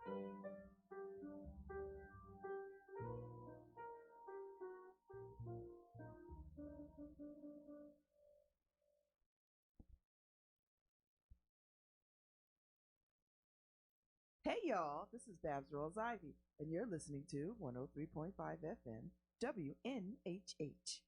Hey y'all, this is Babs Rolls Ivy, and you're listening to 103.5 FM WNHH.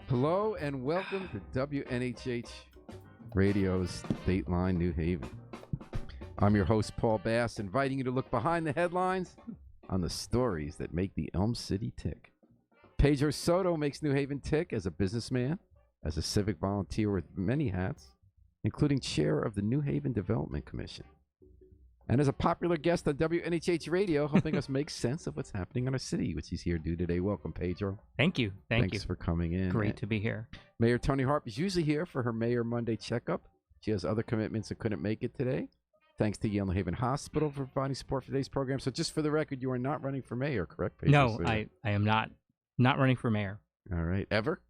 Hello and welcome to WNHH Radio's Dateline New Haven. I'm your host, Paul Bass, inviting you to look behind the headlines on the stories that make the Elm City tick. Pedro Soto makes New Haven tick as a businessman, as a civic volunteer with many hats, including chair of the New Haven Development Commission, and as a popular guest on WNHH Radio, helping us make sense of what's happening in our city, which he's here to do today. Welcome, Pedro. Thank you. Thanks for coming in. Great to be here. Mayor Tony Harp is usually here for her Mayor Monday checkup. She has other commitments and couldn't make it today. Thanks to Yale New Haven Hospital for providing support for today's program. So just for the record, you are not running for mayor, correct, Pedro? No, I am not running for mayor. All right. Ever?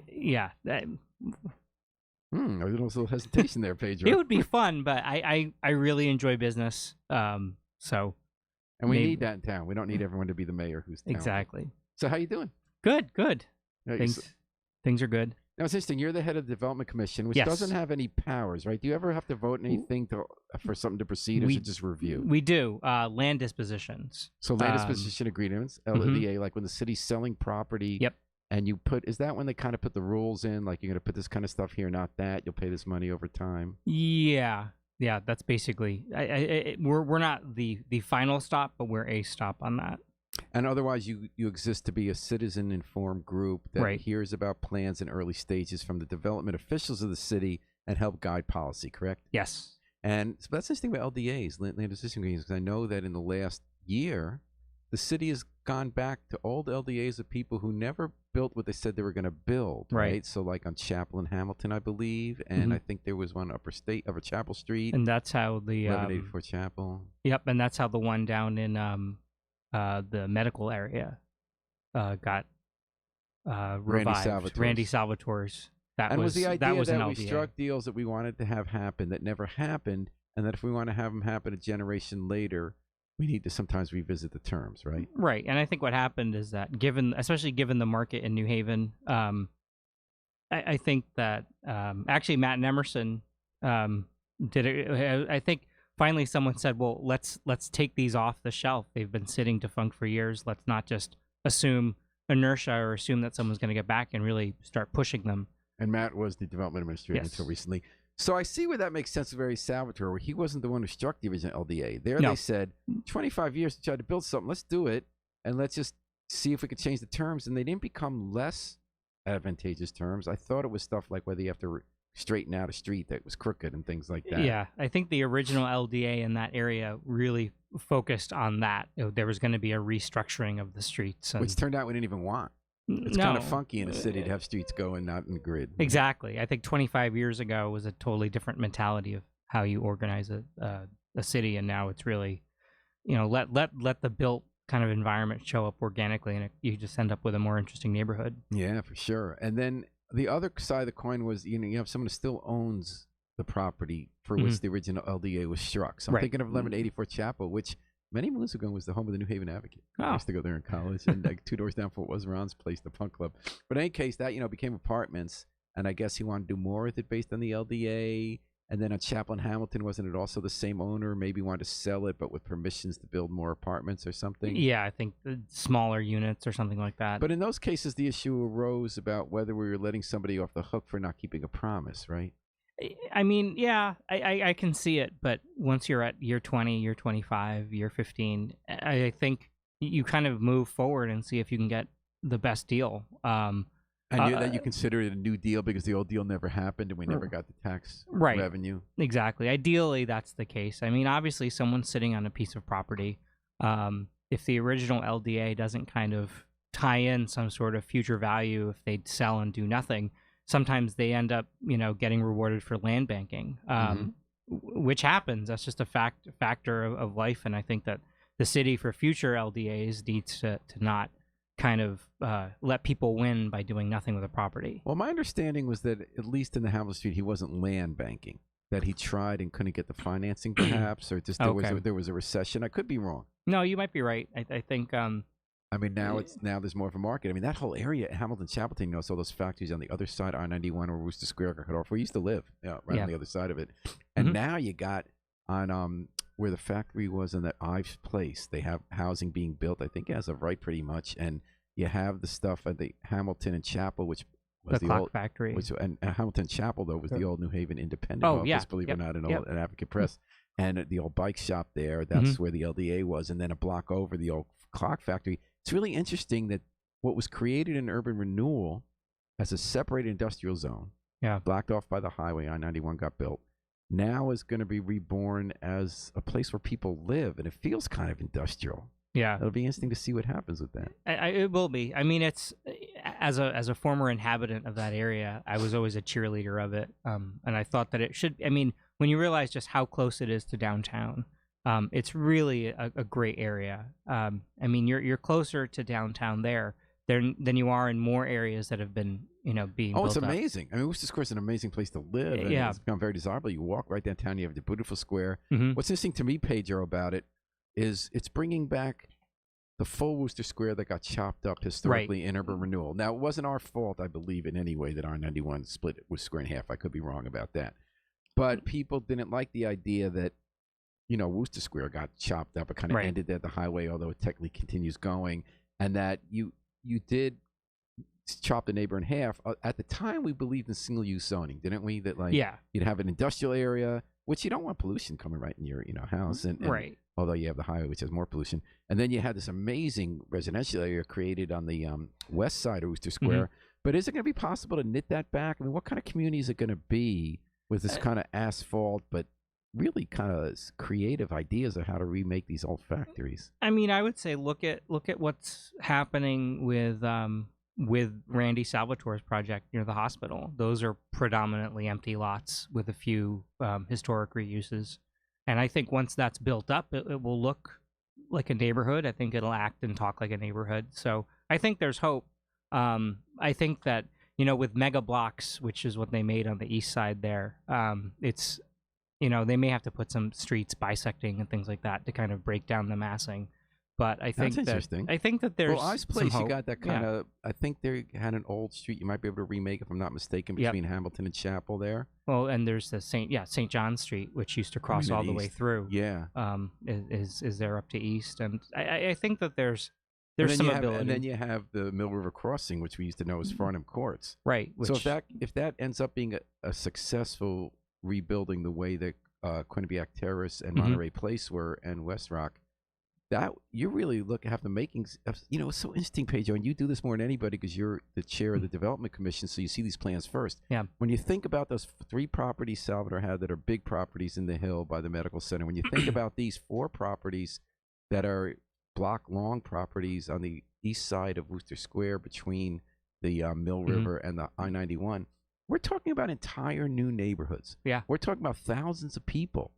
Yeah. A little hesitation there, Pedro. It would be fun, but I really enjoy business. And we need that in town. We don't need everyone to be the mayor who's talented. Exactly. So how you doing? Good. No, Things are good. Now, it's interesting. You're the head of the Development Commission, which doesn't have any powers, right? Do you ever have to vote on anything for something to proceed, or is it just review? We do. Land dispositions. So land disposition agreements, LDA, like when the city's selling property. Yep. And you is that when they kind of put the rules in, like you're going to put this kind of stuff here, not that, you'll pay this money over time? Yeah, that's basically, we're not the final stop, but we're a stop on that. And otherwise, you exist to be a citizen-informed group that hears about plans in early stages from the development officials of the city and help guide policy, correct? Yes. And so that's the thing about LDAs, land disposition agreements, because I know that in the last year, the city has gone back to old LDAs of people who never built what they said they were going to build, right? So like on Chapel and Hamilton, I believe, and I think there was one Upper Chapel Street. And that's how the 1184 Chapel. Yep, and that's how the one down in the medical area got revived. Randy Salvatore's. Was the idea that we struck deals that we wanted to have happen that never happened, and that if we want to have them happen a generation later, we need to sometimes revisit the terms, right? Right, and I think what happened is that, especially given the market in New Haven, I think that actually Matt and Emerson did it. I think finally someone said, "Well, let's take these off the shelf. They've been sitting defunct for years. Let's not just assume inertia or assume that someone's going to get back and really start pushing them." And Matt was the development administrator until recently. So I see where that makes sense with Barry Salvatore, where he wasn't the one who struck the original LDA. They said, 25 years to try to build something, let's do it, and let's just see if we could change the terms. And they didn't become less advantageous terms. I thought it was stuff like whether you have to straighten out a street that was crooked and things like that. Yeah, I think the original LDA in that area really focused on that. There was going to be a restructuring of the streets. Which turned out we didn't even want. It's kind of funky in a city to have streets going, not in the grid. Exactly. I think 25 years ago was a totally different mentality of how you organize a city, and now it's really, let the built kind of environment show up organically, and you just end up with a more interesting neighborhood. Yeah, for sure. And then the other side of the coin was, you have someone who still owns the property for which the original LDA was struck. So I'm thinking of 1184 Chapel, which many moons ago was the home of the New Haven Advocate. I used to go there in college, and like 2 doors down from what was Ron's place, the punk club. But in any case, that became apartments, and I guess he wanted to do more with it based on the LDA. And then on Chapel and Hamilton, wasn't it also the same owner? Maybe wanted to sell it, but with permissions to build more apartments or something. Yeah, I think smaller units or something like that. But in those cases, the issue arose about whether we were letting somebody off the hook for not keeping a promise, right? I mean, yeah, I can see it, but once you're at year 20, year 25, year 15, I think you kind of move forward and see if you can get the best deal. And that you consider it a new deal because the old deal never happened and we never got the tax revenue. Exactly. Ideally, that's the case. I mean, obviously, someone's sitting on a piece of property. If the original LDA doesn't kind of tie in some sort of future value, if they sell and do nothing, sometimes they end up, getting rewarded for land banking, which happens. That's just a factor of life. And I think that the city for future LDAs needs to not kind of let people win by doing nothing with a property. Well, my understanding was that at least in the Hamilton Street, he wasn't land banking, that he tried and couldn't get the financing perhaps, or just there was a recession. I could be wrong. No, you might be right. I think... I mean, now there's more of a market. I mean, that whole area, Hamilton, Chapelton, all those factories on the other side, I-91 or Wooster Square got cut off. We used to live right on the other side of it. And now you got on where the factory was in that Ives Place, they have housing being built, I think, as of right pretty much. And you have the stuff at the Hamilton and Chapel, which was the clock old factory. And Hamilton Chapel, though, was the old New Haven Independent office, believe it or not, an Advocate Press. And the old bike shop there, that's where the LDA was. And then a block over, the old clock factory. It's really interesting that what was created in urban renewal as a separated industrial zone, blocked off by the highway, I-91 got built, now is going to be reborn as a place where people live, and it feels kind of industrial. Yeah, it'll be interesting to see what happens with that. It will be. I mean, it's as a former inhabitant of that area, I was always a cheerleader of it, and I thought that it should. I mean, when you realize just how close it is to downtown. It's really a great area. I mean, you're closer to downtown there than you are in more areas that have been, being built it's amazing. up. I mean, Wooster Square is an amazing place to live. And it's become very desirable. You walk right downtown, you have the beautiful square. What's interesting to me, Pedro, about it is it's bringing back the full Wooster Square that got chopped up historically in urban renewal. Now, it wasn't our fault, I believe, in any way that I-91 split Wooster Square in half. I could be wrong about that. But people didn't like the idea that Wooster Square got chopped up. It kind of ended at the highway, although it technically continues going. And that you did chop the neighbor in half. At the time, we believed in single-use zoning, didn't we? That you'd have an industrial area, which you don't want pollution coming right in your house. And although you have the highway, which has more pollution. And then you had this amazing residential area created on the west side of Wooster Square. But is it going to be possible to knit that back? I mean, what kind of community is it going to be with this kind of asphalt, but really kind of creative ideas of how to remake these old factories? I mean, I would say look at what's happening with Randy Salvatore's project near the hospital. Those are predominantly empty lots with a few historic reuses. And I think once that's built up, it will look like a neighborhood. I think it'll act and talk like a neighborhood. So I think there's hope. I think that, with mega blocks, which is what they made on the east side there, it's they may have to put some streets bisecting and things like that to kind of break down the massing. But I think that's interesting. I think that there's Ives Place, you got that kind of. I think they had an old street. You might be able to remake, if I'm not mistaken, between Hamilton and Chapel there. Well, and there's the St. John Street, which used to cross all the way through. Yeah. Is there up to east, and I think that there's some ability. And then you have the Mill River Crossing, which we used to know as Farnham Courts. Right. So if that ends up being a successful rebuilding the way that Quinnipiac Terrace and Monterey Place were and West Rock, that you really have the makings of, it's so interesting, Pedro, and you do this more than anybody because you're the chair of the Development Commission, so you see these plans first. Yeah. When you think about those 3 properties Salvador had that are big properties in the Hill by the medical center, when you think about these 4 properties that are block-long properties on the east side of Wooster Square between the Mill River and the I-91, we're talking about entire new neighborhoods. Yeah. We're talking about thousands of people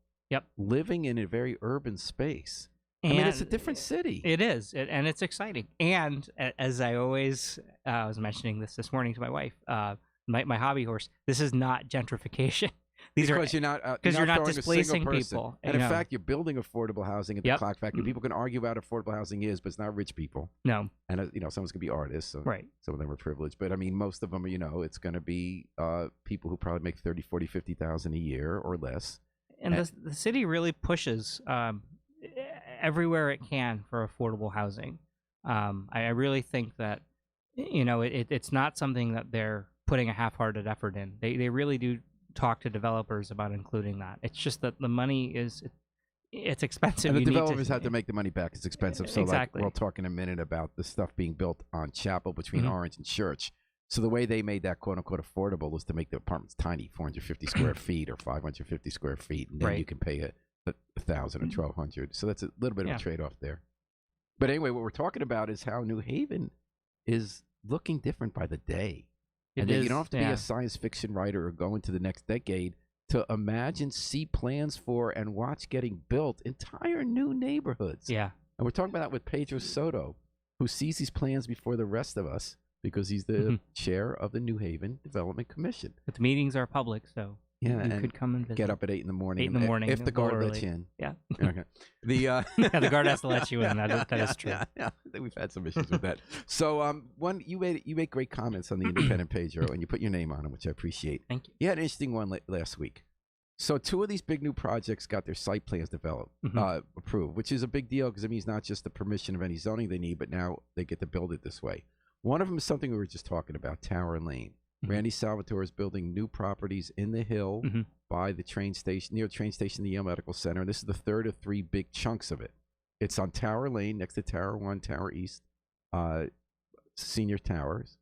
living in a very urban space. And I mean, it's a different city. It is, and it's exciting. And as I always was mentioning this morning to my wife, my hobby horse, this is not gentrification. Because you're not displacing people. And in fact, you're building affordable housing at the clock factory. People can argue about affordable housing is, but it's not rich people. No. And someone's gonna be artists. So some of them are privileged, but I mean, most of them, it's gonna be people who probably make 30, 40, 50,000 a year or less. And the city really pushes everywhere it can for affordable housing. I really think that it's not something that they're putting a half-hearted effort in. They really do talk to developers about including that. It's just that the money it's expensive. And the developers have to make the money back. It's expensive. So exactly. We'll talk in a minute about the stuff being built on Chapel between Orange and Church. So the way they made that quote-unquote affordable was to make the apartments tiny, 450 square feet or 550 square feet, and then you can pay a 1,000 or 1,200. So that's a little bit of a trade-off there. But anyway, what we're talking about is how New Haven is looking different by the day. You don't have to be a science fiction writer or go into the next decade to imagine, see plans for, and watch getting built entire new neighborhoods. Yeah. And we're talking about that with Pedro Soto, who sees these plans before the rest of us because he's the chair of the New Haven Development Commission. But the meetings are public, so you could come and visit. Get up at 8 in the morning. 8 in the morning. If the guard lets you in. Yeah. Okay. The guard has to let you in. That is true. Yeah. We've had some issues with that. So you made great comments on the Independent, Pedro, and you put your name on them, which I appreciate. Thank you. You had an interesting one last week. So 2 of these big new projects got their site plans developed, approved, which is a big deal because it means not just the permission of any zoning they need, but now they get to build it this way. One of them is something we were just talking about, Tower Lane. Randy Salvatore is building new properties in the hill by the train station, near the train station, the Yale Medical Center. And this is the third of 3 big chunks of it. It's on Tower Lane next to Tower 1, Tower East, Senior Towers.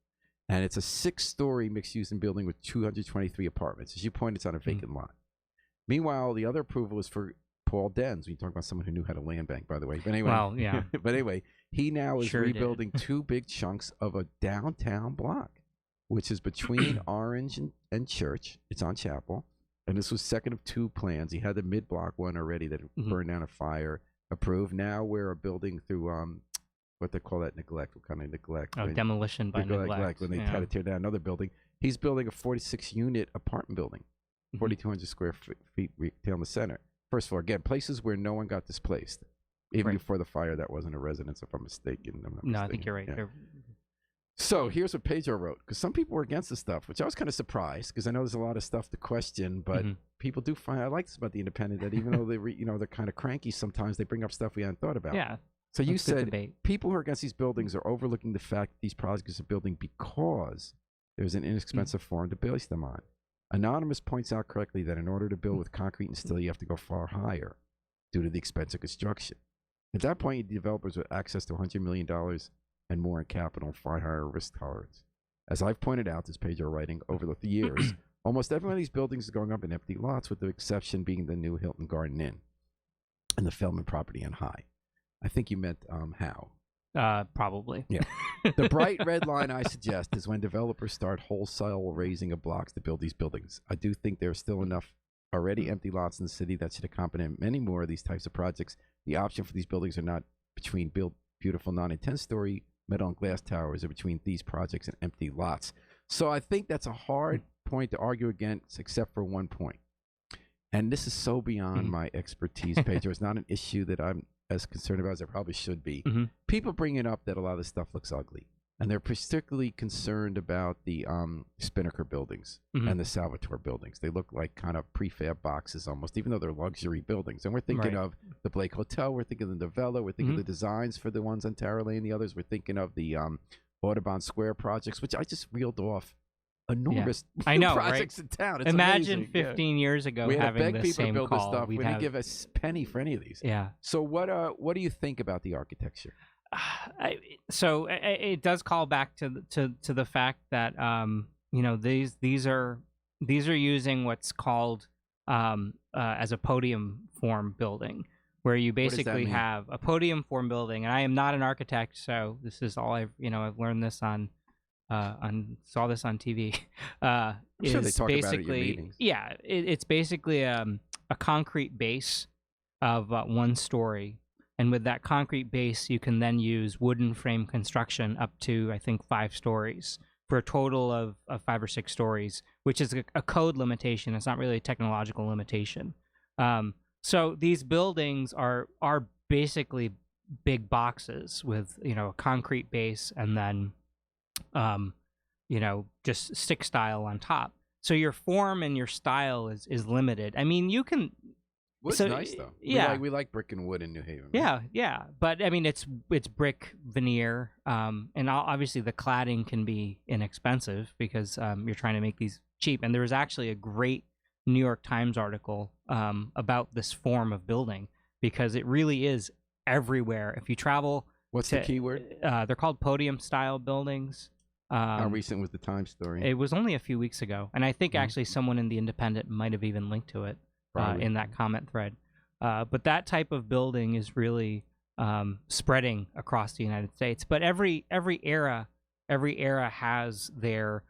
And it's a 6-story mixed-use building with 223 apartments. As you pointed, it's on a vacant lot. Meanwhile, the other approval is for Paul Dens. We talk about someone who knew how to land bank, by the way. But anyway, well, yeah. But anyway, he now is rebuilding 2 big chunks of a downtown block, which is between Orange and Church. It's on Chapel. And this was second of 2 plans. He had the mid-block one already that burned down a fire approved. Now we're building through what they call that neglect. What kind of neglect? Oh, demolition by neglect. When they try to tear down another building. He's building a 46-unit apartment building, 4,200 square feet retail in the center. First floor. Again, places where no one got displaced. Even before the fire, that wasn't a residence, if I'm mistaken. No, I think you're right. Yeah. So here's what Pedro wrote, because some people were against the stuff, which I was kind of surprised, because I know there's a lot of stuff to question, but people do find, I like this about the Independent, that even though they're kind of cranky sometimes, they bring up stuff we hadn't thought about. Yeah. So you said people who are against these buildings are overlooking the fact that these projects are building because there's an inexpensive form to base them on. Anonymous points out correctly that in order to build with concrete and steel, you have to go far higher due to the expense of construction. At that point, developers with access to $100 million and more in capital, far higher risk tolerance. As I've pointed out, this Pedro writing, over the years, almost every one of these buildings is going up in empty lots, with the exception being the new Hilton Garden Inn and the Feldman property on High. I think you meant Howe. Probably. Yeah. The bright red line I suggest is when developers start wholesale raising of blocks to build these buildings. I do think there's still enough already empty lots in the city that should accompany many more of these types of projects. The option for these buildings are not between build beautiful 9 and 10-story metal and glass towers, or between these projects and empty lots. So I think that's a hard point to argue against, except for one point. And this is so beyond my expertise, Pedro. It's not an issue that I'm as concerned about as I probably should be. People bring it up that a lot of this stuff looks ugly. And they're particularly concerned about the Spinnaker buildings and the Salvatore buildings. They look like kind of prefab boxes almost, even though they're luxury buildings. And we're thinking of the Blake Hotel. We're thinking of the Novella. We're thinking of the designs for the ones on Tower Lane. The others, we're thinking of the Audubon Square projects, which I just reeled off enormous projects in town. It's Imagine amazing. 15 years ago we had having to beg the people same to build call. this stuff. We didn't give a penny for any of these. Yeah. So what do you think about the architecture? So it does call back to the fact that these are using what's called as a podium form building, where you basically have a podium form building. And I am not an architect, so this is all I've learned this saw this on TV. I'm sure they talk about it at your meetings. Yeah, it's basically a concrete base of 1 story. And with that concrete base, you can then use wooden frame construction up to, I think, 5 stories for a total of 5 or 6 stories, which is a code limitation. It's not really a technological limitation. So these buildings are basically big boxes with, a concrete base and then, just stick style on top. So your form and your style is limited. I mean, you can... Wood's nice though. Yeah, we like brick and wood in New Haven. Right? Yeah. But I mean, it's brick veneer, and obviously the cladding can be inexpensive because you're trying to make these cheap. And there was actually a great New York Times article about this form of building, because it really is everywhere. If you travel, what's the keyword? They're called podium-style buildings. How recent was the Times story? It was only a few weeks ago, and I think actually someone in the Independent might have even linked to it in that comment thread. But that type of building is really spreading across the United States. But every era has their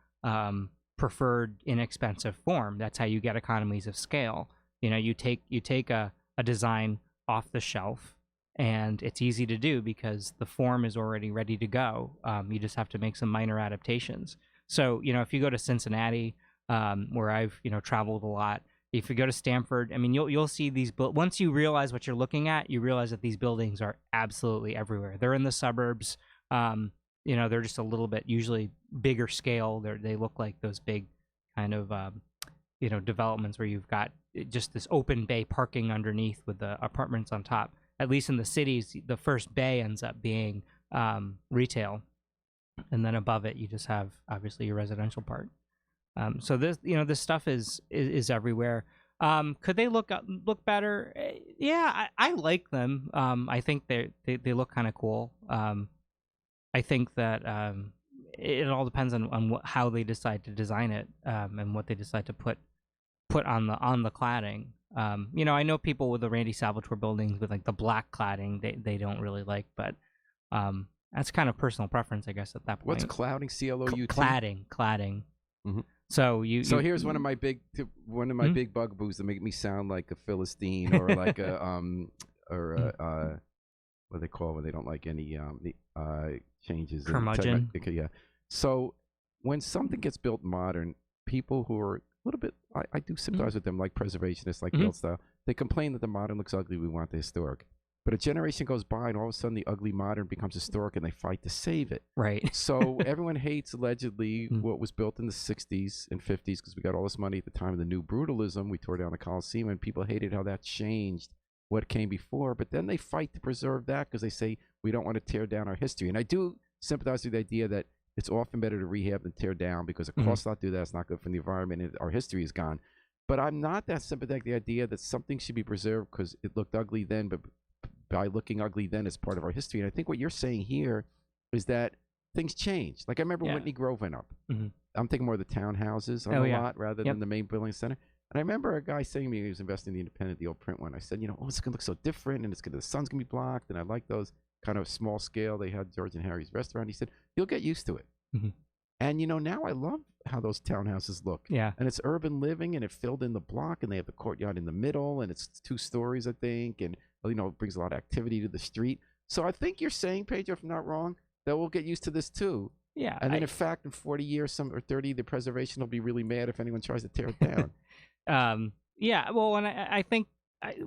preferred inexpensive form. That's how you get economies of scale. You know, you take a design off the shelf, and it's easy to do because the form is already ready to go. You just have to make some minor adaptations. So, you know, if you go to Cincinnati, where I've, you know, traveled a lot, if you go to Stanford, I mean, you'll see these. Once you realize what you're looking at, you realize that these buildings are absolutely everywhere. They're in the suburbs. You know, they're just a little bit usually bigger scale. They look like those big kind of you know, developments where you've got just this open bay parking underneath with the apartments on top. At least in the cities, the first bay ends up being retail, and then above it you just have obviously your residential part. So this, you know, this stuff is everywhere. Could they look better? Yeah, I like them. I think they look kind of cool. I think that it all depends on how they decide to design it, and what they decide to put on the cladding. You know, I know people with the Randy Salvatore buildings with like the black cladding, they don't really like, but that's kind of personal preference, I guess, at that point. What's clouding? CLOUT? Cladding. Mm-hmm. So here's one of my big big bugaboos that make me sound like a Philistine or like a what they call when they don't like any changes. Curmudgeon. Yeah. So when something gets built modern, people who are a little bit, I do sympathize with them, like preservationists, like the old style. They complain that the modern looks ugly. We want the historic. But a generation goes by, and all of a sudden, the ugly modern becomes historic, and they fight to save it. Right. So everyone hates allegedly what was built in the 60s and 50s because we got all this money at the time of the New Brutalism. We tore down the Colosseum, and people hated how that changed what came before. But then they fight to preserve that because they say we don't want to tear down our history. And I do sympathize with the idea that it's often better to rehab than tear down because it costs a lot to do that. It's not good for the environment, and our history is gone. But I'm not that sympathetic to the idea that something should be preserved because it looked ugly then, but by looking ugly then as part of our history. And I think what you're saying here is that things change. Like I remember Whitney Grove went up. I'm thinking more of the townhouses on the lot rather than the main building center. And I remember a guy saying to me, he was investing in the Independent, the old print one. I said, you know, it's going to look so different, and the sun's going to be blocked, and I like those kind of small scale. They had George and Harry's restaurant. He said, you'll get used to it. And, you know, now I love how those townhouses look. Yeah. And it's urban living, and it filled in the block, and they have the courtyard in the middle, and it's 2 stories, I think, and, you know, it brings a lot of activity to the street. So I think you're saying, Pedro, if I'm not wrong, that we'll get used to this too. Yeah. And then, in fact, in 40 years or 30, the preservation will be really mad if anyone tries to tear it down. Yeah. Well, and I think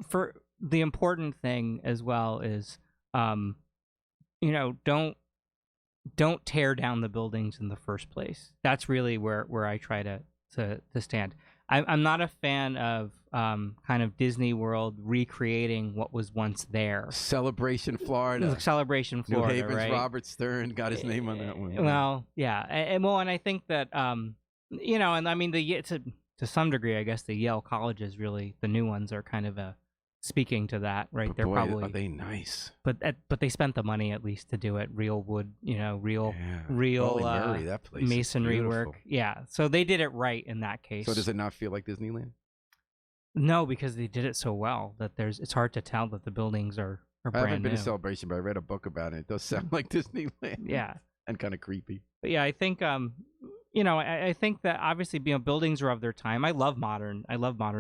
for the important thing as well is, you know, don't tear down the buildings in the first place. That's really where I try to stand. I'm not a fan of kind of Disney World recreating what was once there. Celebration Florida. Celebration Florida, New Haven's right? Robert Stern got his name on that one. Well, yeah, and I think that you know, and I mean to some degree, I guess the Yale colleges really, the new ones are kind of speaking to that, right? But They're boy, probably are they nice. But they spent the money at least to do it. Real wood, you know, real Murray, that place masonry work. Yeah, so they did it right in that case. So does it not feel like Disneyland? No, because they did it so well that it's hard to tell that the buildings are brand new. I haven't been to Celebration, but I read a book about it. It does sound like Disneyland. Yeah, and kind of creepy. But yeah, I think you know, I think that obviously, you know, buildings are of their time. I love modern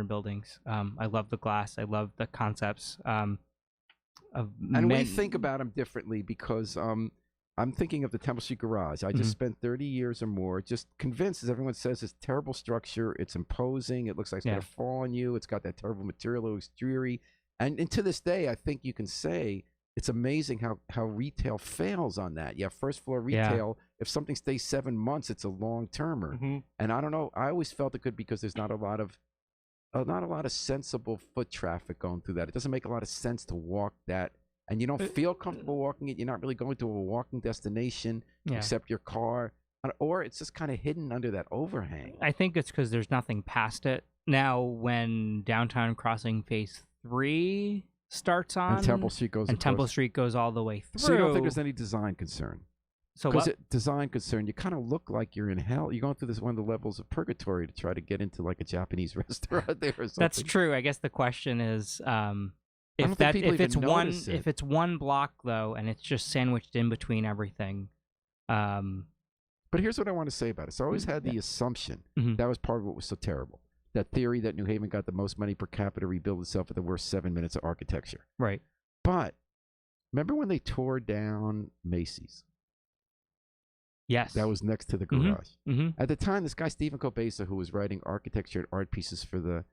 buildings. I love the glass. I love the concepts. We think about them differently because I'm thinking of the Temple Street Garage. I just spent 30 years or more just convinced, as everyone says, it's terrible structure. It's imposing. It looks like it's going to fall on you. It's got that terrible material. It looks dreary. And to this day, I think you can say it's amazing how retail fails on that. Yeah, first floor retail, if something stays 7 months, it's a long-termer. And I don't know. I always felt it could because there's not a lot of sensible foot traffic going through that. It doesn't make a lot of sense to walk that. And you don't feel comfortable walking it. You're not really going to a walking destination except your car. Or it's just kind of hidden under that overhang. I think it's because there's nothing past it. now when Downtown Crossing Phase 3 starts on, and Temple Street goes all the way through. So you don't think there's any design concern? So because design concern, you kind of look like you're in hell. You're going through one of the levels of purgatory to try to get into like a Japanese restaurant there or something. That's true. I guess the question is, if it's one block though, and it's just sandwiched in between everything. But here's what I want to say about it. So I always had the assumption that was part of what was so terrible. That theory that New Haven got the most money per capita to rebuild itself at the worst 7 minutes of architecture. Right. But remember when they tore down Macy's? Yes. That was next to the garage. At the time, this guy, Stephen Kobesa, who was writing architecture and art pieces for the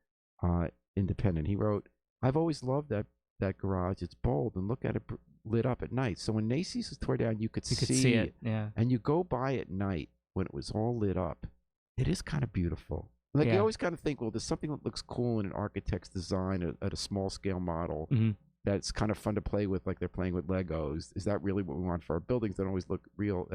Independent, he wrote, I've always loved that garage. It's bold, and look at it lit up at night. So when Macy's was tore down, you could see it. Yeah. And you go by at night when it was all lit up. It is kind of beautiful. Like you always kind of think, well, there's something that looks cool in an architect's design at a small scale model that's kind of fun to play with, like they're playing with Legos. Is that really what we want for our buildings? They don't always look real.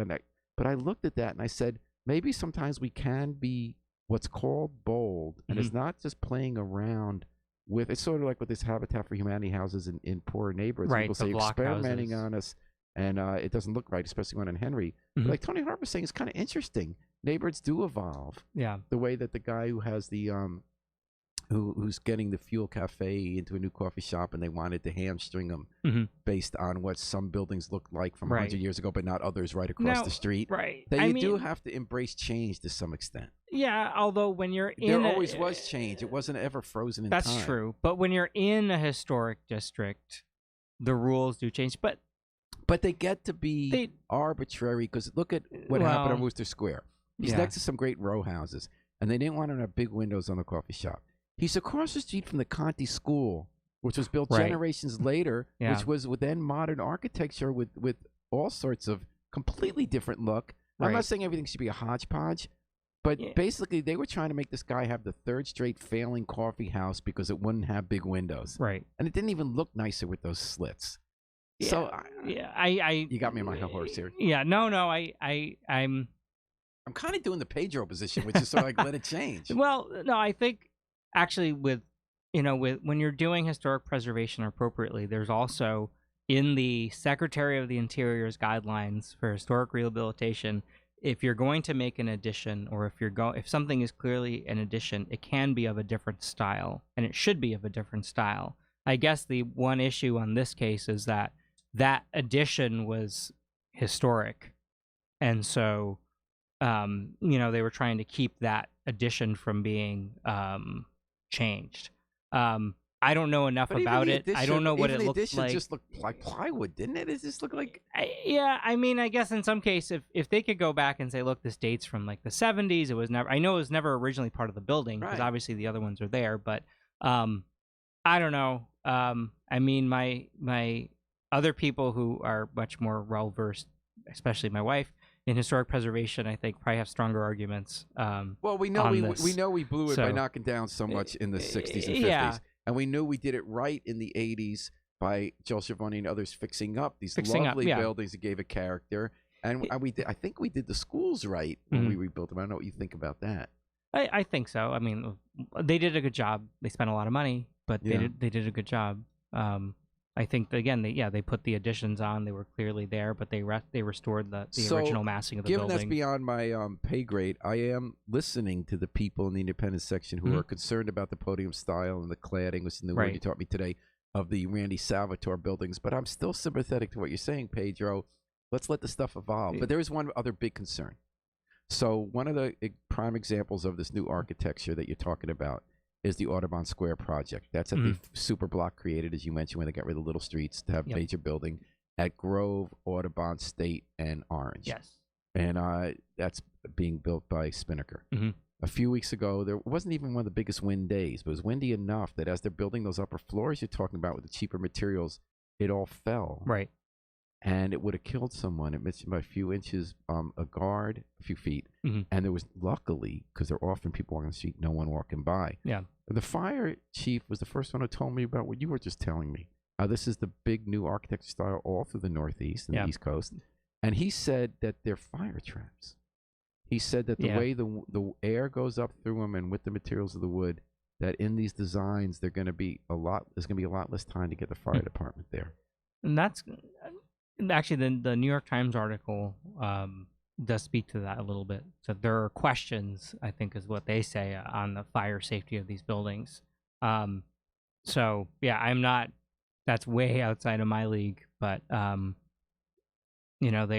But I looked at that and I said, maybe sometimes we can be what's called bold, and it's not just playing around with. It's sort of like with this Habitat for Humanity houses in poorer neighborhoods. Right, people say experimenting houses on us, and it doesn't look right, especially one in Henry. But like Tony Harper's saying, it's kind of interesting. Neighborhoods do evolve. Yeah. The way that the guy who has the who's getting the Fuel Cafe into a new coffee shop, and they wanted to hamstring them based on what some buildings looked like from 100 years ago, but not others right across the street. Right. That you do have to embrace change to some extent. Yeah, although when you're there always was change. It wasn't ever frozen in time. That's true. But when you're in a historic district, the rules do change. But they get to be arbitrary, because look at what happened on Wooster Square. He's next to some great row houses, and they didn't want to have big windows on the coffee shop. He's across the street from the Conti School, which was built generations later, which was then modern architecture with all sorts of completely different look. I'm not saying everything should be a hodgepodge, but basically they were trying to make this guy have the third straight failing coffee house because it wouldn't have big windows. Right. And it didn't even look nicer with those slits. Yeah. So I you got me on my horse here. Yeah, no, I'm kind of doing the Pedro position, which is sort of like let it change. Well, no, I think actually with when you're doing historic preservation appropriately, there's also in the Secretary of the Interior's guidelines for historic rehabilitation, if you're going to make an addition, or if something is clearly an addition, it can be of a different style, and it should be of a different style. I guess the one issue on this case is that addition was historic, and so they were trying to keep that addition from being changed. I don't know enough about it. I don't know what it looks like. It just looked like plywood, didn't it? It just looked like. I mean, I guess in some case, if they could go back and say, look, this dates from like the 70s. It was never. I know it was never originally part of the building, because obviously the other ones are there. But I don't know. I mean, my other people who are much more well versed, especially my wife, in historic preservation, I think probably have stronger arguments. Well, we know we blew it by knocking down so much in the 60s and 50s, and we knew we did it right in the 80s by Joel Schiavone and others fixing up these lovely buildings that gave it character. And I think we did the schools right when we rebuilt them. I don't know what you think about that. I think so. I mean, they did a good job. They spent a lot of money, but they did a good job. I think again, they put the additions on. They were clearly there, but they restored the original massing of the building. Given that's beyond my pay grade, I am listening to the people in the independent section who are concerned about the podium style and the cladding, which is the new word you taught me today, of the Randy Salvatore buildings. But I'm still sympathetic to what you're saying, Pedro. Let's let the stuff evolve. But there is one other big concern. So one of the prime examples of this new architecture that you're talking about is the Audubon Square project. That's at the super block created, as you mentioned, when they got rid of the little streets to have major building at Grove, Audubon, State, and Orange. Yes. And that's being built by Spinnaker. A few weeks ago, there wasn't even one of the biggest wind days, but it was windy enough that as they're building those upper floors you're talking about with the cheaper materials, it all fell. Right. And it would have killed someone. It missed by a few inches, a guard, a few feet. And there was, luckily, because there are often people walking the street, no one walking by. Yeah. The fire chief was the first one who told me about what you were just telling me. This is the big new architecture style all through the Northeast and the East Coast. And he said that they're fire traps. He said that the way the air goes up through them and with the materials of the wood, that in these designs, there's going to be a lot less time to get the fire department there. And that's actually the New York Times article does speak to that a little bit. So there are questions, I think, is what they say on the fire safety of these buildings. So yeah, I'm not. That's way outside of my league, but they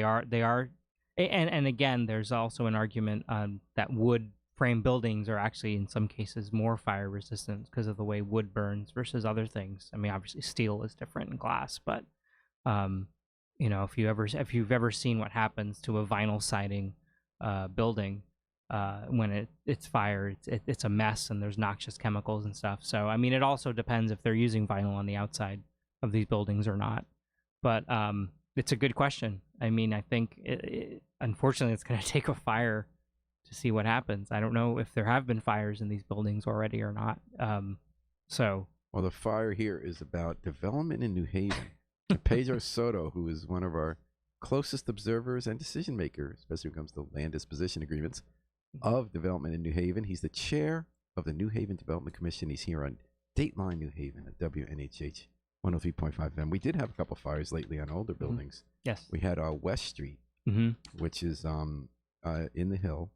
are, and again, there's also an argument that wood frame buildings are actually in some cases more fire resistant because of the way wood burns versus other things. I mean, obviously steel is different in glass, but if you've ever seen what happens to a vinyl siding building when it's fire, it's a mess and there's noxious chemicals and stuff. So I mean, it also depends if they're using vinyl on the outside of these buildings or not. But it's a good question. I mean, I think unfortunately it's going to take a fire to see what happens. I don't know if there have been fires in these buildings already or not. Well, the fire here is about development in New Haven. Pedro Soto, who is one of our closest observers and decision makers, especially when it comes to land disposition agreements of development in New Haven. He's the chair of the New Haven Development Commission. He's here on Dateline New Haven at WNHH 103.5 FM. We did have a couple fires lately on older buildings. Yes. We had West Street, which is in the Hill,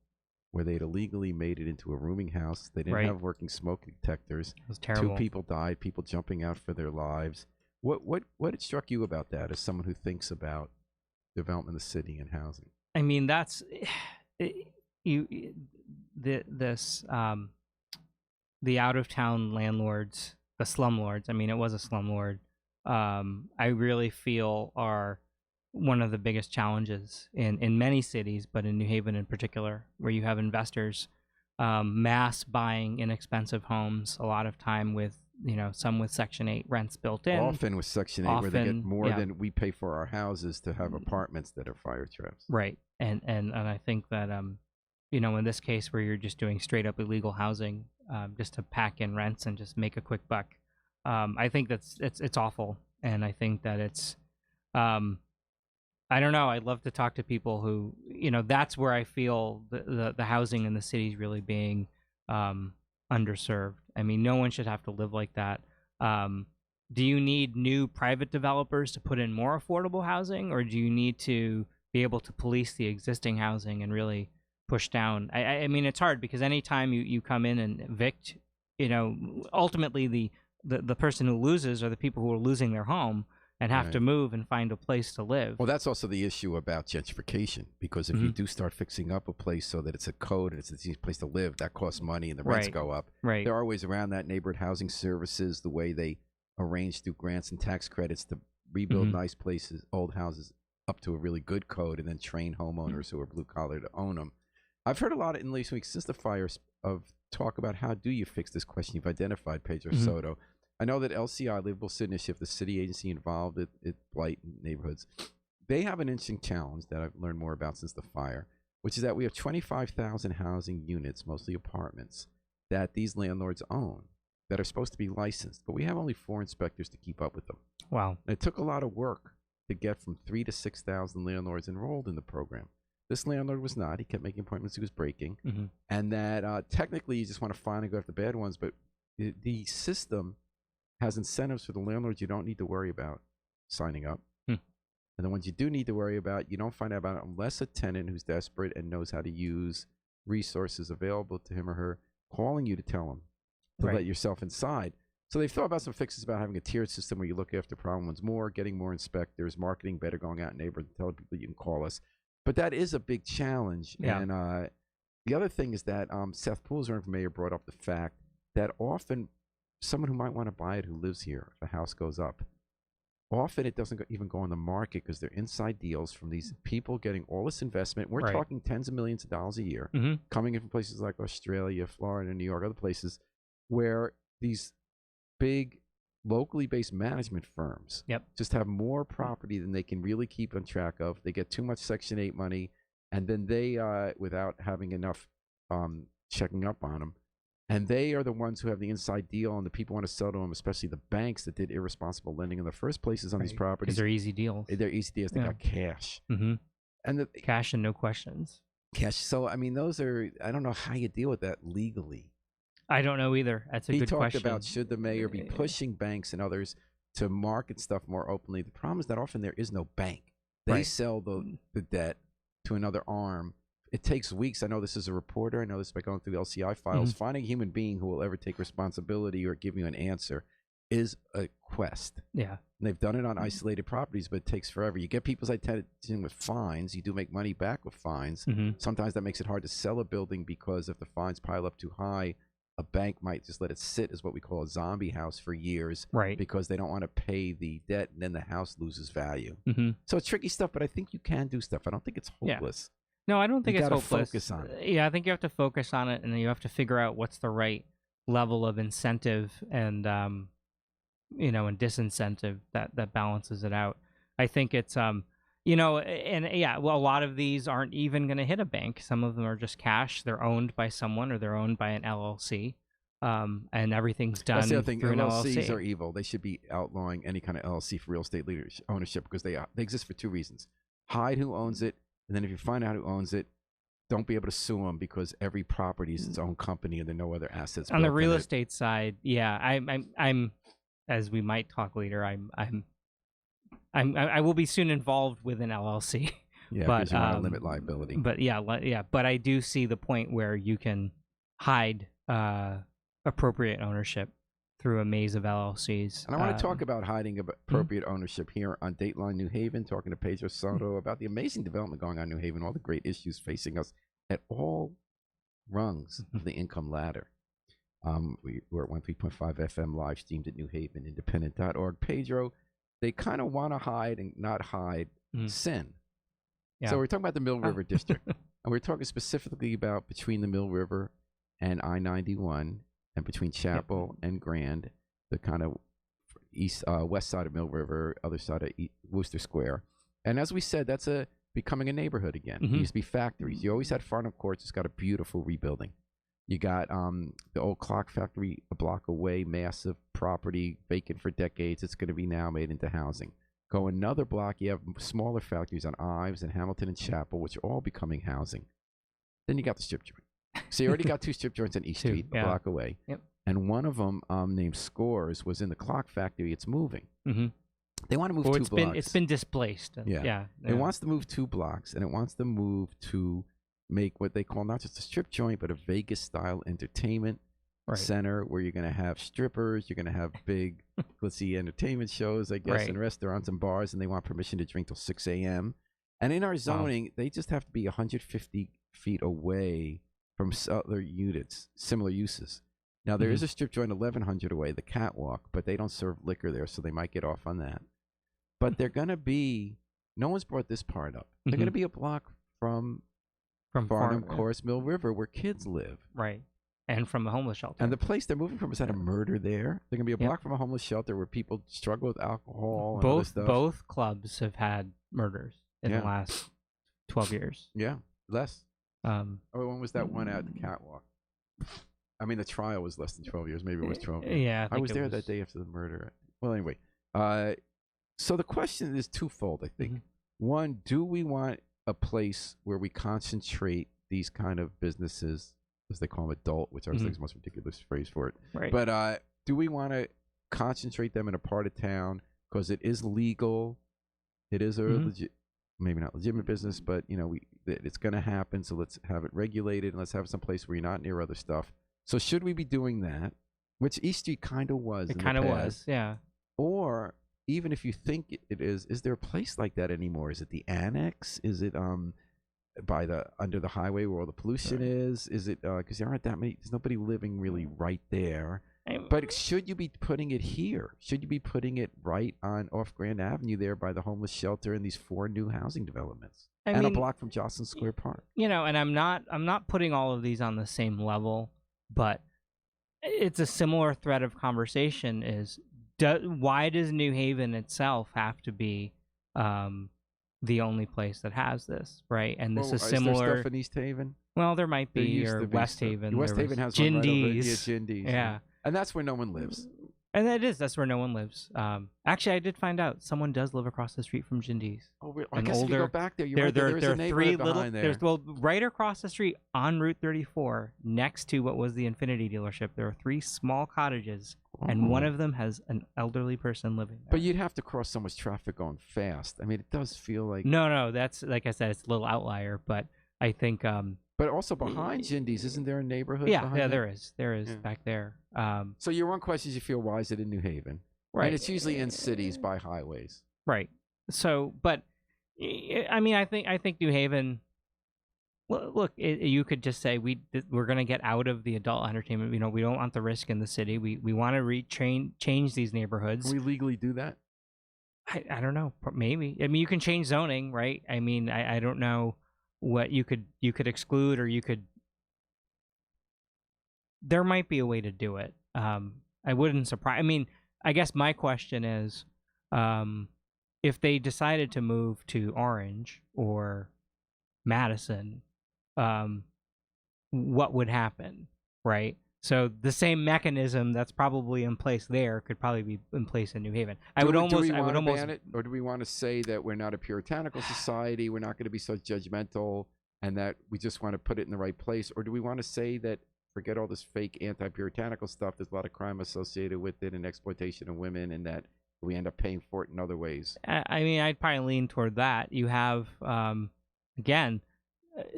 where they'd illegally made it into a rooming house. They didn't have working smoke detectors. It was terrible. 2 people died, people jumping out for their lives. What struck you about that as someone who thinks about development of the city and housing? I mean, that's the out of town landlords, the slumlords. I mean, it was a slumlord. I really feel are one of the biggest challenges in many cities, but in New Haven in particular, where you have investors mass buying inexpensive homes, a lot of time with some with Section 8 rents built in. Often with Section 8, where they get more than we pay for our houses to have apartments that are fire traps. Right, and I think that in this case where you're just doing straight up illegal housing just to pack in rents and just make a quick buck, I think it's awful, and I think that it's I don't know. I'd love to talk to people who that's where I feel the housing in the city is really being underserved. I mean, no one should have to live like that. Do you need new private developers to put in more affordable housing, or do you need to be able to police the existing housing and really push down? I mean, it's hard because anytime you come in and evict, ultimately the person who loses are the people who are losing their home and have to move and find a place to live. Well, that's also the issue about gentrification, because if you do start fixing up a place so that it's a code and it's an easy place to live, that costs money and the rents go up. Right. There are ways around that. Neighborhood housing services, the way they arrange through grants and tax credits to rebuild nice places, old houses, up to a really good code, and then train homeowners who are blue collar to own them. I've heard a lot in recent weeks since the fires of talk about how do you fix this question. You've identified Pedro Soto. I know that LCI, Livable City Initiative, the city agency involved at blight neighborhoods, they have an interesting challenge that I've learned more about since the fire, which is that we have 25,000 housing units, mostly apartments, that these landlords own that are supposed to be licensed, but we have only 4 inspectors to keep up with them. Wow. And it took a lot of work to get from 3,000 to 6,000 landlords enrolled in the program. This landlord was not. He kept making appointments. He was breaking. And that technically you just want to find and go after the bad ones, but the system has incentives for the landlords you don't need to worry about signing up. And the ones you do need to worry about, you don't find out about it unless a tenant who's desperate and knows how to use resources available to him or her calling you to tell them to let yourself inside. So they've thought about some fixes about having a tiered system where you look after problem ones more, getting more inspectors, marketing better, going out in neighborhoods, telling people you can call us. But that is a big challenge. Yeah. And the other thing is that Seth Pools, our mayor, brought up the fact that often someone who might want to buy it who lives here, if a house goes up, often it doesn't even go on the market because they're inside deals from these people getting all this investment. We're talking tens of millions of dollars a year coming in from places like Australia, Florida, New York, other places where these big locally based management firms just have more property than they can really keep on track of. They get too much Section 8 money, and then they, without having enough checking up on them, and they are the ones who have the inside deal, and the people want to sell to them, especially the banks that did irresponsible lending in the first places on these properties. Because they're easy deals. They're easy deals. They got cash. And the cash and no questions. Cash. So, I mean, those are, I don't know how you deal with that legally. I don't know either. That's a good question. He talked about should the mayor be pushing banks and others to market stuff more openly. The problem is that often there is no bank. They sell the debt to another arm. It takes weeks. I know this as a reporter. I know this by going through the LCI files. Finding a human being who will ever take responsibility or give you an answer is a quest. Yeah. And they've done it on isolated properties, but it takes forever. You get people's attention with fines. You do make money back with fines. Sometimes that makes it hard to sell a building because if the fines pile up too high, a bank might just let it sit as what we call a zombie house for years, because they don't want to pay the debt, and then the house loses value. So it's tricky stuff, but I think you can do stuff. I don't think it's hopeless. Yeah. No, I don't think it's hopeless. Focus on it. Yeah, I think you have to focus on it, and then you have to figure out what's the right level of incentive and and disincentive that balances it out. I think it's a lot of these aren't even going to hit a bank. Some of them are just cash. They're owned by someone, or they're owned by an LLC, and everything's done. That's the other thing. Through LLCs an LLC. are evil. They should be outlawing any kind of LLC for real estate ownership, because they exist for two reasons: hide who owns it, and then if you find out who owns it, don't be able to sue them, because every property is its own company and there are no other assets. On the real estate side, I'm as we might talk later, I will be soon involved with an LLC. Yeah, but you want to limit liability. But I do see the point where you can hide appropriate ownership through a maze of LLCs. And I want to talk about hiding appropriate ownership here on Dateline New Haven, talking to Pedro Soto about the amazing development going on in New Haven, all the great issues facing us at all rungs of the income ladder. We're at 13.5 FM, live streamed at newhavenindependent.org. Pedro, they kind of want to hide and not hide sin. Yeah. So we're talking about the Mill River District, and we're talking specifically about between the Mill River and I-91, and between Chapel and Grand, the kind of west side of Mill River, other side of Worcester Square. And as we said, that's becoming a neighborhood again. It used to be factories. You always had Farnham Courts. It's got a beautiful rebuilding. You got the old clock factory a block away, massive property, vacant for decades. It's going to be now made into housing. Go another block, you have smaller factories on Ives and Hamilton and Chapel, which are all becoming housing. Then you got the strip joint. So you already got two strip joints on East Street, a block away. Yep. And one of them, named Scores, was in the clock factory. It's moving. They want to move 2 blocks. It's been displaced. Yeah. It wants to move 2 blocks, and it wants to move to make what they call not just a strip joint, but a Vegas-style entertainment center where you're going to have strippers, you're going to have big, glitzy entertainment shows, I guess, and restaurants and bars, and they want permission to drink till 6 a.m. And in our zoning, they just have to be 150 feet away from other units, similar uses. Now, there is a strip joint 1,100 away, the Catwalk, but they don't serve liquor there, so they might get off on that. But they're going to be, no one's brought this part up, they're going to be a block from Farnham Courts, Mill River, where kids live. Right. And from a homeless shelter. And the place they're moving from is at a murder there. They're going to be a block from a homeless shelter where people struggle with alcohol and other stuff. Both clubs have had murders in the last 12 years. Yeah, less. When was that one at the Catwalk? I mean, the trial was less than 12 years. Maybe it was 12 years. Yeah, I was there that day after the murder. Well, anyway. So the question is twofold, I think. One, do we want a place where we concentrate these kind of businesses, as they call them, adult, which I always think is the most ridiculous phrase for it. Right. But do we want to concentrate them in a part of town because it is legal? It is a maybe not legitimate business, but it's going to happen. So let's have it regulated, and let's have some place where you're not near other stuff. So should we be doing that? Which East Street kind of was. It kind of was, yeah. Or even if you think it is there a place like that anymore? Is it the Annex? Is it by the under the highway where all the pollution is? Is it because there aren't that many? There's nobody living really right there. But should you be putting it here? Should you be putting it right on off Grand Avenue there by the homeless shelter and these 4 new housing developments and a block from Jocelyn Square Park? And I'm not putting all of these on the same level, but it's a similar thread of conversation. Is why does New Haven itself have to be the only place that has this, right? And this is similar. Is there stuff in East Haven? Well, there might be, or West Haven. West Haven has Gindies. one right over. Yeah, Gindies. Yeah. And that's where no one lives. And that's where no one lives. Actually, I did find out someone does live across the street from Jindy's. Oh, I guess if you go back there, you're right. There's a neighborhood behind there. There's right across the street on Route 34, next to what was the Infinity dealership. There are 3 small cottages, and one of them has an elderly person living there. But you'd have to cross so much traffic going fast. I mean, it does feel like no. That's like I said, it's a little outlier, but I think. But also behind Jindy's, isn't there a neighborhood? Yeah, there is back there. So your one question is, you feel why is it in New Haven? Right. And it's usually in cities by highways. Right. So, but I mean, I think New Haven. Well, look, you could just say we're going to get out of the adult entertainment. You know, we don't want the risk in the city. We want to change these neighborhoods. Can we legally do that? I don't know. Maybe. I mean, you can change zoning, right? I mean, I don't know what you could exclude, or you could. There might be a way to do it. I wouldn't surprise. I mean, I guess my question is, if they decided to move to Orange or Madison, what would happen, right? So the same mechanism that's probably in place there could probably be in place in New Haven. I would almost ban it, or do we want to say that we're not a puritanical society, we're not going to be so judgmental, and that we just want to put it in the right place? Or do we want to say that forget all this fake anti-puritanical stuff, there's a lot of crime associated with it and exploitation of women, and that we end up paying for it in other ways? I mean, I'd probably lean toward that. You have, again,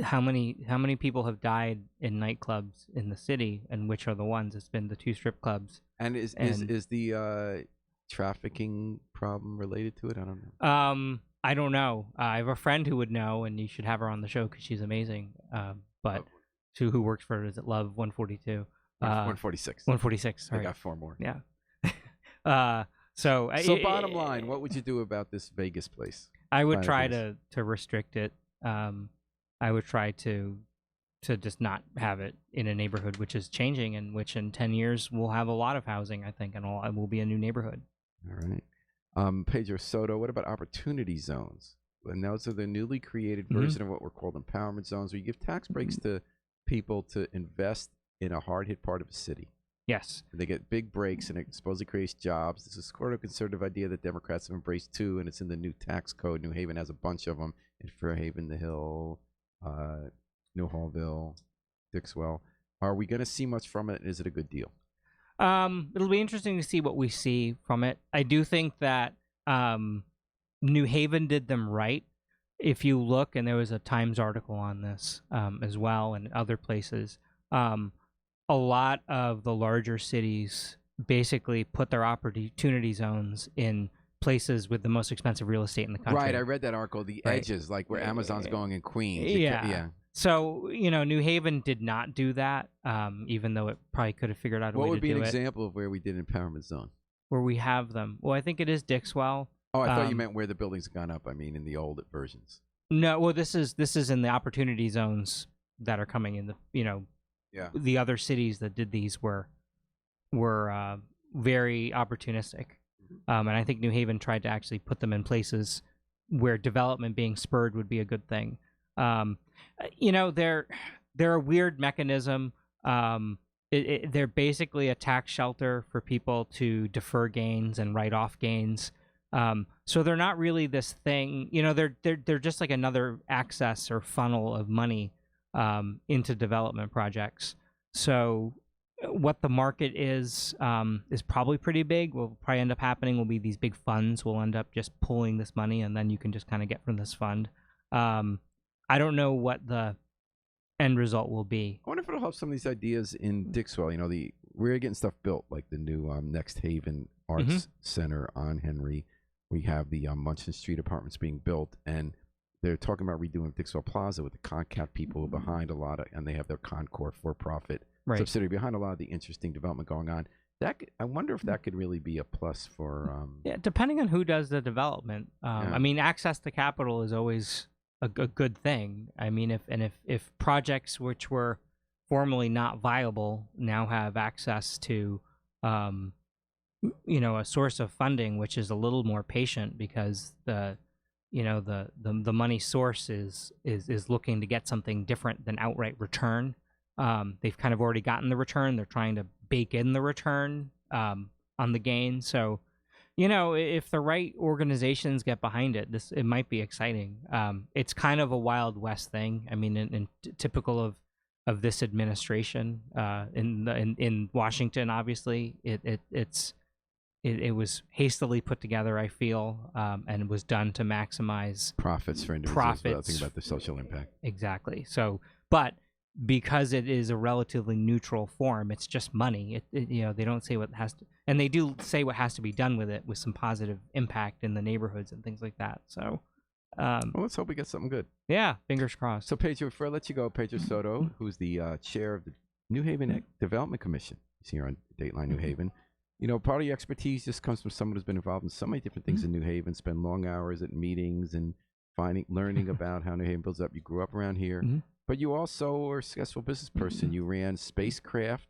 how many people have died in nightclubs in the city, and which are the ones? It's been the 2 strip clubs. And is the trafficking problem related to it? I don't know. I don't know. I have a friend who would know, and you should have her on the show because she's amazing. But who works for, is it Love 142? 146. 146. Sorry. I got 4 more. Yeah. So bottom line, what would you do about this Vegas place? I would try to restrict it. I would try to just not have it in a neighborhood which is changing, and which in 10 years will have a lot of housing, I think, and it will be a new neighborhood. All right. Pedro, Soto, what about opportunity zones? And those are the newly created version of what were called empowerment zones, where you give tax breaks to people to invest in a hard-hit part of a city. Yes. And they get big breaks, and it supposedly creates jobs. This is sort of a conservative idea that Democrats have embraced too, and it's in the new tax code. New Haven has a bunch of them in Fairhaven, The Hill, New Hallville, Dixwell. Are we going to see much from it? Is it a good deal? It'll be interesting to see what we see from it. I do think that New Haven did them right. If you look, and there was a Times article on this as well, and other places, a lot of the larger cities basically put their opportunity zones in places with the most expensive real estate in the country. Right, I read that article, the edges, like where Amazon's going in Queens. Yeah. So, New Haven did not do that, even though it probably could have figured out a way to do it. What would be an example of where we did empowerment zone? Where we have them. Well, I think it is Dixwell. Oh, I thought you meant where the building's gone up. I mean, in the old versions. No, well, this is in the opportunity zones that are coming in the, the other cities that did these were very opportunistic. And I think New Haven tried to actually put them in places where development being spurred would be a good thing. They're a weird mechanism. They're basically a tax shelter for people to defer gains and write off gains. So they're not really this thing. They're just like another access or funnel of money into development projects. So what the market is probably pretty big. Will probably end up happening will be these big funds will end up just pulling this money, and then you can just kind of get from this fund. I don't know what the end result will be. I wonder if it'll help some of these ideas in Dixwell. We're getting stuff built, like the new Next Haven Arts Center on Henry. We have the Munson Street apartments being built, and they're talking about redoing Dixwell Plaza with the Concat people behind a lot of, and they have their Concord for-profit subsidiary behind a lot of the interesting development going on. I wonder if that could really be a plus for. Depending on who does the development. I mean, access to capital is always a good thing. I mean, if projects which were formerly not viable now have access to, a source of funding which is a little more patient because the money source is looking to get something different than outright return. They've kind of already gotten the return. They're trying to bake in the return. on the gain. So, if the right organizations get behind it, it might be exciting. It's kind of a Wild West thing. I mean, in typical of this administration in Washington, obviously, it was hastily put together, I feel, and it was done to maximize profits for individuals without thinking about the social impact. Exactly. So, but because it is a relatively neutral form, it's just money. They don't say what has to, and they do say what has to be done with it, with some positive impact in the neighborhoods and things like that. So, well, let's hope we get something good. Yeah, fingers crossed. So, Pedro, before I let you go, Pedro Soto, who's the chair of the New Haven Development Commission, he's here on Dateline New Haven. Part of your expertise just comes from someone who's been involved in so many different things in New Haven, spend long hours at meetings and learning about how New Haven builds up. You grew up around here, but you also are a successful business person. You ran Spacecraft.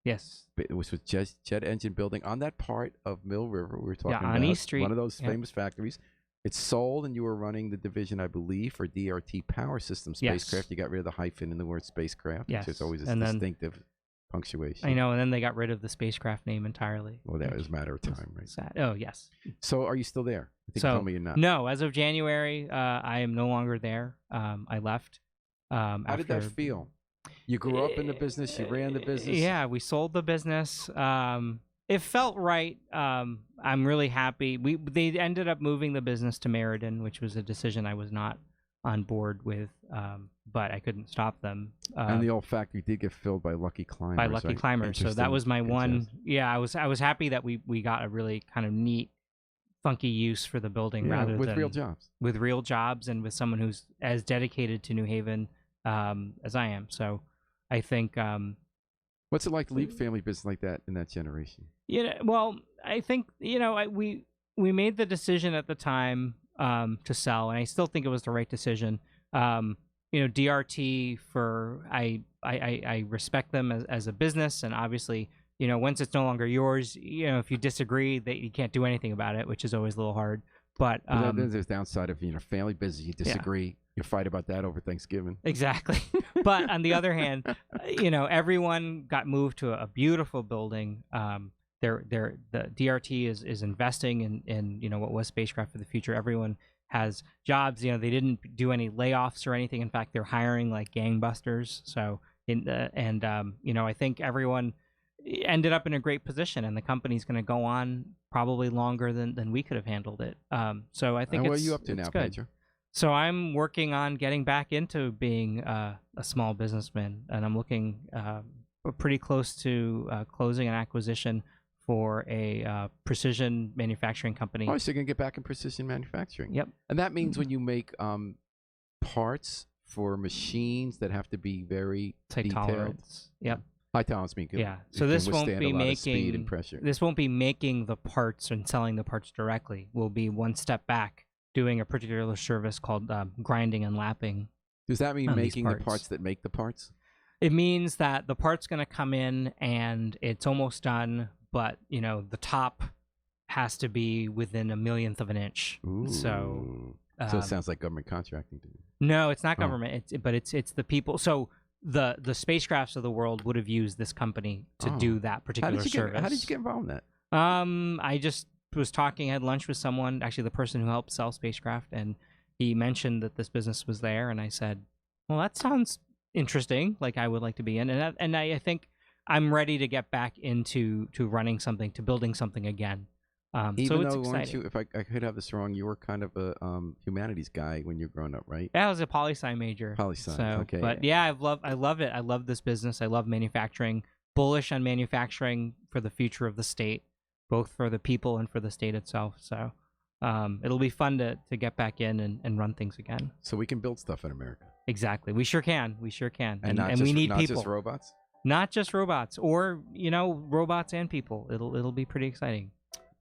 Yes. Which was jet engine building on that part of Mill River we were talking about. On East Street. One of those famous factories. It's sold, and you were running the division, I believe, for DRT Power System Spacecraft. Yes. You got rid of the hyphen in the word spacecraft, which is always a distinctive punctuation. I know, and then they got rid of the spacecraft name entirely. Well, that was a matter of time, right? Sad. Oh, yes. So are you still there? I think you told me you're not. No, as of January, I am no longer there. I left. How did that feel? You grew up in the business. You ran the business. Yeah, we sold the business. It felt right. I'm really happy. They ended up moving the business to Meriden, which was a decision I was not on board with, but I couldn't stop them. And the old factory did get filled by Lucky Climbers. Climbers. So that was my one. Yeah, I was happy that we got a really kind of neat, funky use for the building with real jobs. With real jobs and with someone who's as dedicated to New Haven as I am. So I think. What's it like to leave a family business like that in that generation? Well, I think we made the decision at the time to sell, and I still think it was the right decision. DRT I respect them as a business, and obviously, once it's no longer yours, if you disagree, that you can't do anything about it, which is always a little hard. But then there's downside of family business. You disagree, you fight about that over Thanksgiving. Exactly. But on the other hand, everyone got moved to a beautiful building. The DRT is investing in what was Spacecraft for the Future. Everyone has jobs. They didn't do any layoffs or anything. In fact, they're hiring like gangbusters. So I think everyone ended up in a great position, and the company's going to go on probably longer than we could have handled it. So I think. And what are you up to now, Pedro? So I'm working on getting back into being a small businessman, and I'm looking pretty close to closing an acquisition for a precision manufacturing company. Oh, so you're going to get back in precision manufacturing. Yep. And that means when you make parts for machines that have to be very detailed. Tolerance. Yep. High tolerance means yeah. So this won't be making speed and pressure. This won't be making the parts and selling the parts directly. We'll be one step back, doing a particular service called grinding and lapping. Does that mean making the parts that make the parts? It means that the part's going to come in and it's almost done, but the top has to be within a millionth of an inch. Ooh. So it sounds like government contracting to me. No, it's not government. It's the people. So the spacecrafts of the world would have used this company to do that particular service. How did you get involved in that? I just was talking, had lunch with someone, actually the person who helped sell Spacecraft, and he mentioned that this business was there, and I said, well, that sounds interesting, like I would like to be in, and I think I'm ready to get back into running something, to building something again. Even so it's though, exciting. weren't you, if I could have this wrong, you were kind of a humanities guy when you were growing up, right? Yeah, I was a poli-sci major. Poli-sci, okay. But yeah, I love it. I love this business. I love manufacturing. Bullish on manufacturing for the future of the state, both for the people and for the state itself. So it'll be fun to get back in and run things again. So we can build stuff in America. Exactly. We sure can. And we need people. Not just robots? Not just robots, or robots and people. It'll be pretty exciting.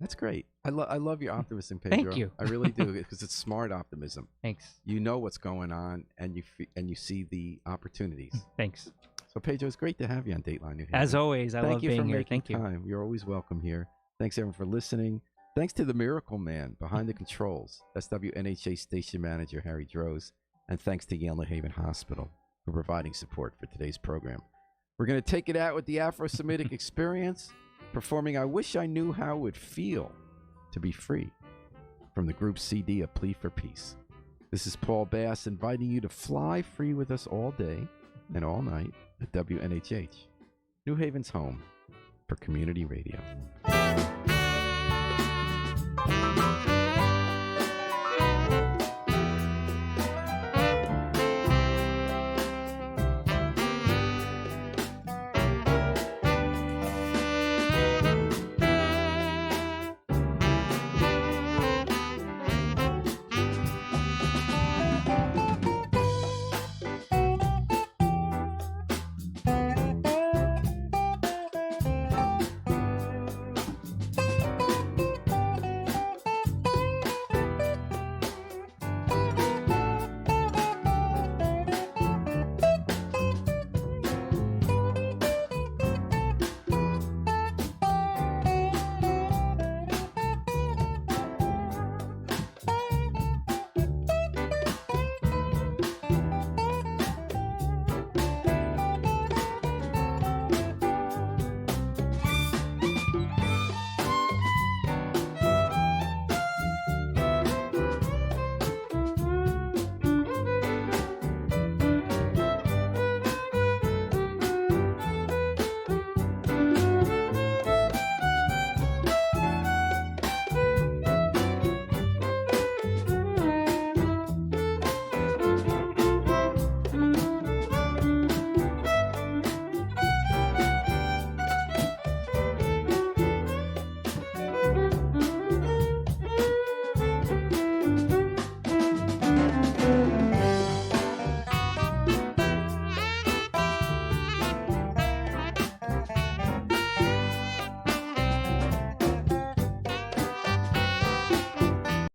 That's great. I love your optimism, Pedro. Thank you. I really do, because it's smart optimism. Thanks. You know what's going on, and you see the opportunities. Thanks. So, Pedro, it's great to have you on Dateline New Haven. As always, I love being here. Thank you. Time. You're always welcome here. Thanks, everyone, for listening. Thanks to the Miracle Man behind the controls. That's WNHA Station Manager Harry Droz. And thanks to Yale New Haven Hospital for providing support for today's program. We're going to take it out with the Afro-Semitic Experience. performing I Wish I Knew How It Would Feel to Be Free from the group CD A Plea for Peace. This is Paul Bass inviting you to fly free with us all day and all night at WNHH, New Haven's home for community radio.